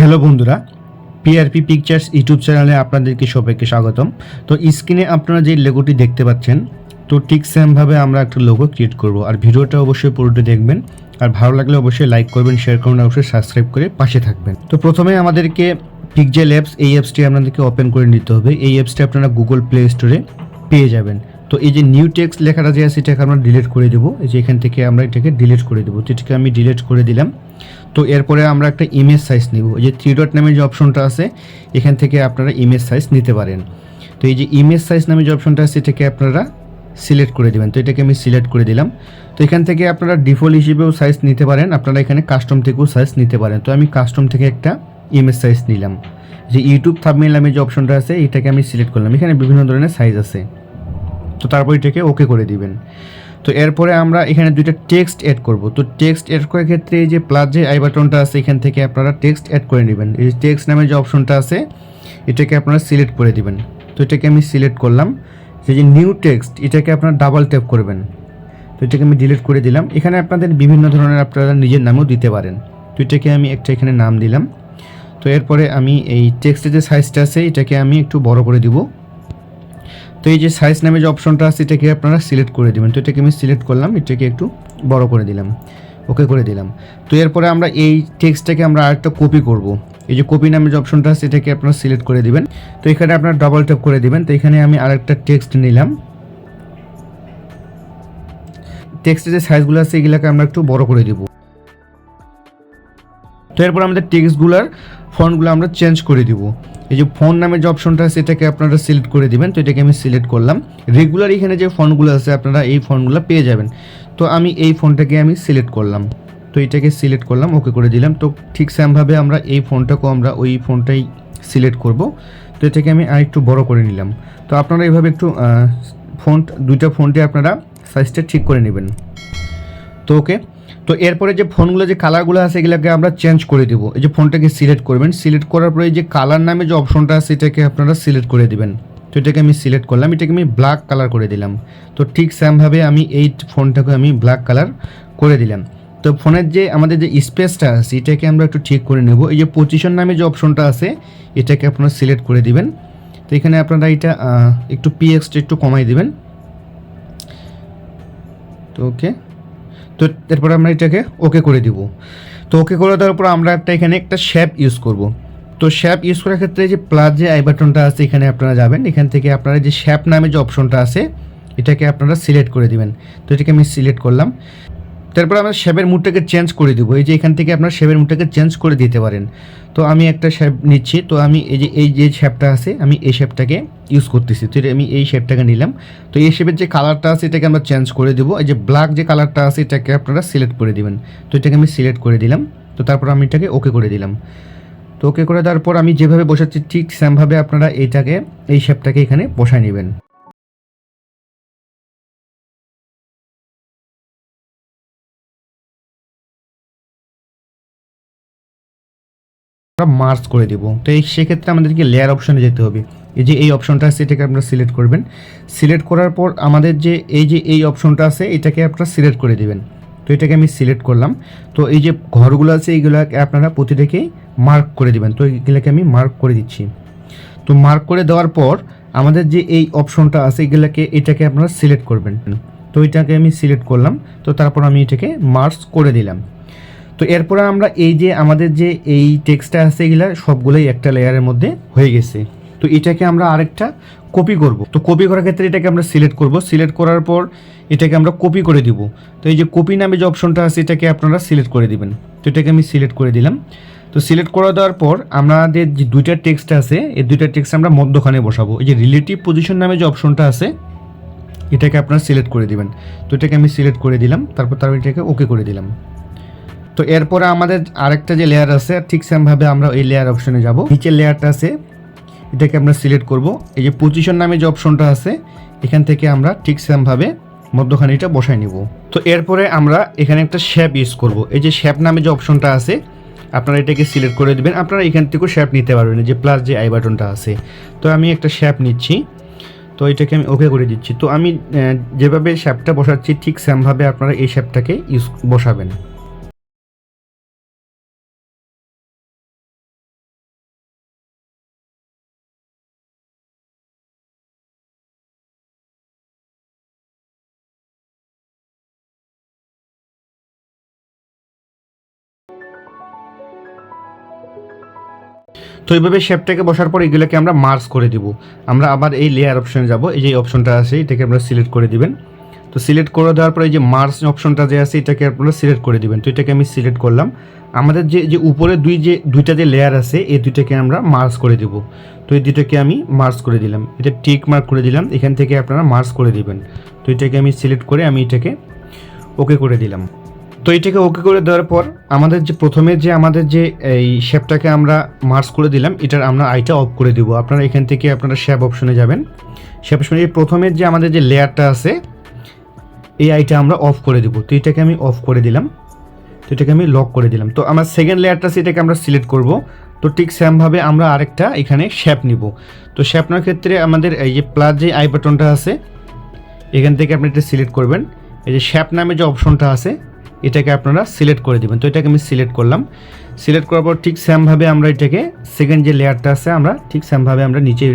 Hello বন্ধুরা, PRP pictures YouTube চ্যানেলে আপনাদেরকে সবাইকে স্বাগতম। তো স্ক্রিনে আপনারা যে লোগোটি দেখতে পাচ্ছেন, তো ঠিক সেমভাবে আমরা একটা লোগো ক্রিয়েট করব। আর ভিডিওটা অবশ্যই পুরোটা দেখবেন, আর ভালো লাগলে অবশ্যই লাইক করবেন, শেয়ার করবেন, অবশ্যই সাবস্ক্রাইব করে পাশে থাকবেন। তো প্রথমে আমাদেরকে পিকজেল অ্যাপস, এই অ্যাপসটি আপনাদেরকে ওপেন করে নিতে হবে। এই অ্যাপসটি আপনারা গুগল প্লে স্টোরে পেয়ে যাবেন। তো এই যে নিউ টেক্সট লেখাটা যে আছে এটাকে আমরা ডিলিট করে দেবো। এই যে এখান থেকে আমরা এটাকে ডিলিট করে দেবো। তো এটাকে আমি ডিলিট করে দিলাম। তো এরপরে আমরা একটা ইমেজ সাইজ নিব। এই যে 3 ডট নামে যে অপশনটা আছে, এখান থেকে আপনারা ইমেজ সাইজ নিতে পারেন। তো এই যে ইমেজ সাইজ নামে যে অপশনটা আছে এটাকে আপনারা সিলেক্ট করে দেবেন। তো এটাকে আমি সিলেক্ট করে দিলাম। তো এখান থেকে আপনারা ডিফল্ট হিসেবেও সাইজ নিতে পারেন, আপনারা এখানে কাস্টম থেকেও সাইজ নিতে পারেন। তো আমি কাস্টম থেকে একটা ইমেজ সাইজ নিলাম। যে ইউটিউব থাম্বনেল নামে যে অপশনটা আছে এটাকে আমি সিলেক্ট করলাম। এখানে বিভিন্ন ধরনের সাইজ আছে। তো তারপর এটাকে ওকে করে দিবেন। তো এরপরে আমরা এখানে দুইটা টেক্সট অ্যাড করব। তো টেক্সট অ্যাড করার ক্ষেত্রে এই যে প্লাস যে আই বাটনটা আছে এখান থেকে আপনারা টেক্সট অ্যাড করে নেবেন। এই যে টেক্সট নামে যে অপশনটা আছে এটাকে আপনারা সিলেক্ট করে দিবেন। তো এটাকে আমি সিলেক্ট করলাম। যে নিউ টেক্সট এটাকে আপনারা ডাবল ট্যাপ করবেন। তো এটাকে আমি ডিলিট করে দিলাম। এখানে আপনাদের বিভিন্ন ধরনের আপনারা নিজের নামও দিতে পারেন। তো এটাকে আমি একটা এখানে নাম দিলাম। তো এরপরে আমি এই টেক্সটের যে সাইজটা আছে এটাকে আমি একটু বড় করে দিব। তো এই যে সাইজ নামে যে অপশনটা আছে এটাকে আপনারা সিলেক্ট করে দেবেন। তো এটাকে আমি সিলেক্ট করলাম, এটাকে একটু বড় করে দিলাম, ওকে করে দিলাম। তো এরপরে আমরা এই টেক্সটটাকে আমরা আরেকটা কপি করব। এই যে কপি নামে যে অপশনটা আছে এটাকে আপনারা সিলেক্ট করে দিবেন। তো এখানে আপনারা ডাবল ট্যাপ করে দিবেন। তো এখানে আমি আরেকটা টেক্সট নিলাম। টেক্সটের যে সাইজগুলো আছে এগুলোকে আমরা একটু বড় করে দিব। তো এরপর আমাদের টেক্সটগুলোর ফন্টগুলো আমরা চেঞ্জ করে দিব। এই যে ফন্ট নামে যে অপশনটা আছে এটাকে আপনারা সিলেক্ট করে দিবেন। তো এটাকে আমি সিলেক্ট করলাম। রেগুলার এখানে যে ফন্টগুলো আছে আপনারা এই ফন্টগুলো পেয়ে যাবেন। তো আমি এই ফন্টটাকে আমি সিলেক্ট করলাম। তো এটাকে সিলেক্ট করলাম, ওকে করে দিলাম। তো ঠিক সেমভাবে আমরা এই ফন্টটাকেও আমরা ওই ফন্টটাই সিলেক্ট করব। তো এটাকে আমি আরেকটু বড় করে নিলাম। তো আপনারা এইভাবে একটু দুইটা ফন্টে আপনারা সাইজটা ঠিক করে নেবেন। তো ওকে। তো এরপরে যে ফোনগুলো যে কালারগুলো আছে এগুলোকে আমরা চেঞ্জ করে দেবো। এই যে ফোনটাকে সিলেক্ট করবেন, সিলেক্ট করার পরে এই যে কালার নামে যে অপশনটা আছে এটাকে আপনারা সিলেক্ট করে দিবেন। তো এটাকে আমি সিলেক্ট করলাম, এটাকে আমি ব্ল্যাক কালার করে দিলাম। তো ঠিক সেমভাবে আমি এই ফোনটাকে আমি ব্ল্যাক কালার করে দিলাম। তো ফোনের যে আমাদের যে স্পেসটা আছে এটাকে আমরা একটু ঠিক করে নেব। এই যে পজিশন নামে যে অপশনটা আছে এটাকে আপনারা সিলেক্ট করে দিবেন। তো এখানে আপনারা এটা একটু পিএক্সটা একটু কমাই দিবেন। তো ওকে। তো এরপর আমরা এটাকে ওকে করে দিব। তো ওকে করে দেওয়ার পর আমরা এখানে একটা শেপ ইউজ করব। তো শেপ ইউজ করার ক্ষেত্রে যে প্লাস যে আই বাটনটা আছে এখানে আপনারা যাবেন। এখান থেকে আপনারা যে শেপ নামে যে অপশনটা আছে এটাকে আপনারা সিলেক্ট করে দিবেন। তো এটাকে আমি সিলেক্ট করলাম। তারপর আমরা শেপের মুডটাকে চেঞ্জ করে দিব। এই যে এখান থেকে আপনারা শেপের মুডটাকে চেঞ্জ করে দিতে পারেন। তো আমি একটা শেপ নিচ্ছি। তো আমি এই যে শেপটা আছে আমি এই শেপটাকে ইউজ করতেছি। তো আমি এই শেপটাকে নিলাম। তো এই শেপের যে কালারটা আছে এটাকে আমরা চেঞ্জ করে দেবো। এই যে ব্ল্যাক যে কালারটা আছে এটাকে আপনারা সিলেক্ট করে দিবেন। তো এটাকে আমি সিলেক্ট করে দিলাম। তো তারপর আমি এটাকে ওকে করে দিলাম। তো ওকে করে দেওয়ার পর আমি যেভাবে বসাচ্ছি ঠিক সেমভাবে আপনারা এই শেপটাকে এখানে বসায় নেবেন। আমরা মার্জ করে দেবো। তো সেক্ষেত্রে আমাদেরকে লেয়ার অপশনে যেতে হবে। এই যে এই অপশনটা আছে এটাকে আপনারা সিলেক্ট করবেন। সিলেক্ট করার পর আমাদের যে এই অপশনটা আছে এটাকে আপনারা সিলেক্ট করে দিবেন। তো এটাকে আমি সিলেক্ট করলাম। তো এই যে ঘরগুলো আছে এইগুলোকে আপনারা প্রতিটাকেই মার্ক করে দিবেন। তো এইগুলোকে আমি মার্ক করে দিচ্ছি। তো মার্ক করে দেওয়ার পর আমাদের যে এই অপশনটা আছে এটাকে আপনারা সিলেক্ট করবেন। তো এটাকে আমি সিলেক্ট করলাম। তো তারপর আমি এটাকে মার্জ করে দিলাম। তো এরপরে আমরা এই যে আমাদের যে এই টেক্সটটা আছে এগুলা সবগুলোই একটা লেয়ারের মধ্যে হয়ে গেছে। তো এটাকে আমরা আরেকটা কপি করব। তো কপি করার ক্ষেত্রে এটাকে আমরা সিলেক্ট করব। সিলেক্ট করার পর এটাকে আমরা কপি করে দিব। তো এই যে কপি নামে যে অপশনটা আছে এটাকে আপনারা সিলেক্ট করে দিবেন। তো এটাকে আমি সিলেক্ট করে দিলাম। তো সিলেক্ট করে দেওয়ার পর আমাদের যে দুইটা টেক্সট আছে এই দুইটা টেক্সট আমরা মধ্যখানে বসাবো। এই যে রিলেটিভ পজিশন নামে যে অপশনটা আছে এটাকে আপনারা সিলেক্ট করে দিবেন। তো এটাকে আমি সিলেক্ট করে দিলাম। তারপর এটাকে ওকে করে দিলাম। তো এরপরে আমাদের আরেকটা যে লেয়ার আছে ঠিক সেমভাবে আমরা এই লেয়ার অপশনে যাব। নিচের লেয়ারটা আছে এটাকে আমরা সিলেক্ট করব। এই যে পজিশন নামে যে অপশনটা আছে এখান থেকে আমরা ঠিক সেমভাবে মধ্যখানে এটা বসাই নিব। তো এরপরে আমরা এখানে একটা শেপ ইউজ করব। এই যে শেপ নামে যে অপশনটা আছে আপনারা এটাকে সিলেক্ট করে দেবেন। আপনারা এখান থেকেও শেপ নিতে পারবেন, যে প্লাস যে আই বাটনটা আছে। তো আমি একটা শেপ নিচ্ছি। তো এটাকে আমি ওকে করে দিচ্ছি। তো আমি যেভাবে শেপটা বসাচ্ছি ঠিক সেমভাবে আপনারা এই শেপটাকে বসাবেন। তো এইভাবে শেপটাকে বসার পর এগুলোকে আমরা মার্জ করে দিব। আমরা আবার এই লেয়ার অপশনে যাব, এই যে অপশনটা আছে এটাকে আপনারা সিলেক্ট করে দিবেন। তো সিলেক্ট করে দেওয়ার পরে এই যে মার্জ অপশনটা যে আছে এটাকে আপনারা সিলেক্ট করে দিবেন। তো এটাকে আমি সিলেক্ট করলাম। আমাদের যে উপরে দুইটা যে লেয়ার আছে এই দুইটাকে আমরা মার্জ করে দেব। তো এই দুইটাকে আমি মার্জ করে দিলাম, এটা টিক মার্ক করে দিলাম, এখান থেকে আপনারা মার্জ করে দিবেন। তো এটাকে আমি সিলেক্ট করে আমি এটাকে ওকে করে দিলাম। তো এটাকে ওকে করে দেওয়ার পর আমাদের যে প্রথমে যে আমাদের যে এই শেপটাকে আমরা মার্জ করে দিলাম এটার আমরা আইটা অফ করে দিব। আপনারা এখান থেকে আপনারা শেপ অপশনে যাবেন। শেপ অপশনে প্রথমে যে আমাদের যে লেয়ারটা আছে এই আইটা আমরা অফ করে দেব। তো এটাকে আমি অফ করে দিলাম, তো এটাকে আমি লক করে দিলাম। তো আমার সেকেন্ড লেয়ারটা আছে এটাকে আমরা সিলেক্ট করব। তো ঠিক সেমভাবে আমরা আরেকটা এখানে শেপ নিব। তো শেপ নেওয়ার ক্ষেত্রে আমাদের এই যে প্লাস যে আই বাটনটা আছে এখান থেকে আপনি এটা সিলেক্ট করবেন। এই যে শেপ নামে যে অপশনটা আছে এটাকে আপনারা সিলেক্ট করে দেবেন। তো এটাকে আমি সিলেক্ট করলাম। সিলেক্ট করার পর ঠিক সেমভাবে আমরা এটাকে সেকেন্ড যে লেয়ারটা আছে আমরা ঠিক সেমভাবে আমরা নিচে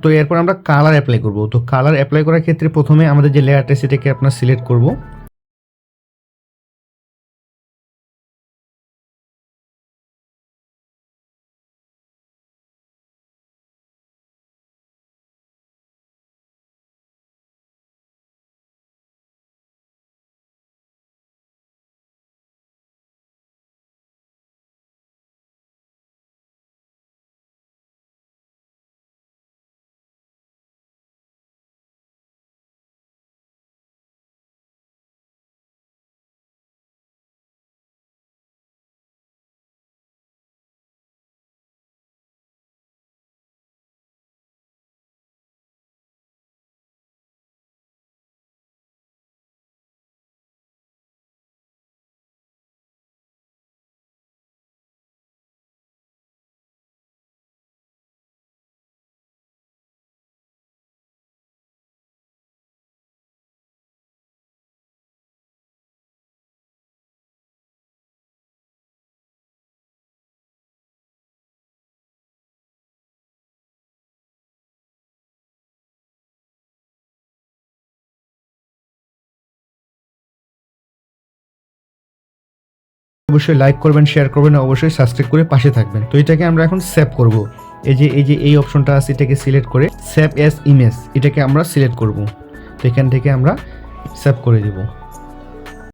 তো এরপর আমরা কালার অ্যাপ্লাই করব। তো কালার অ্যাপ্লাই করার ক্ষেত্রে প্রথমে আমাদের যে লেয়ারটা সেটাকে আপনারা সিলেক্ট করব। অবশ্যই লাইক করবেন, শেয়ার করবেন, অবশ্যই সাবস্ক্রাইব করে পাশে থাকবেন। তো এটাকে আমরা এখন সেভ করব। এই যে এই অপশনটা আছে এটাকে সিলেক্ট করে সেভ অ্যাজ ইমেজ এটাকে আমরা সিলেক্ট করব। তো এখান থেকে আমরা সেভ করে দিব।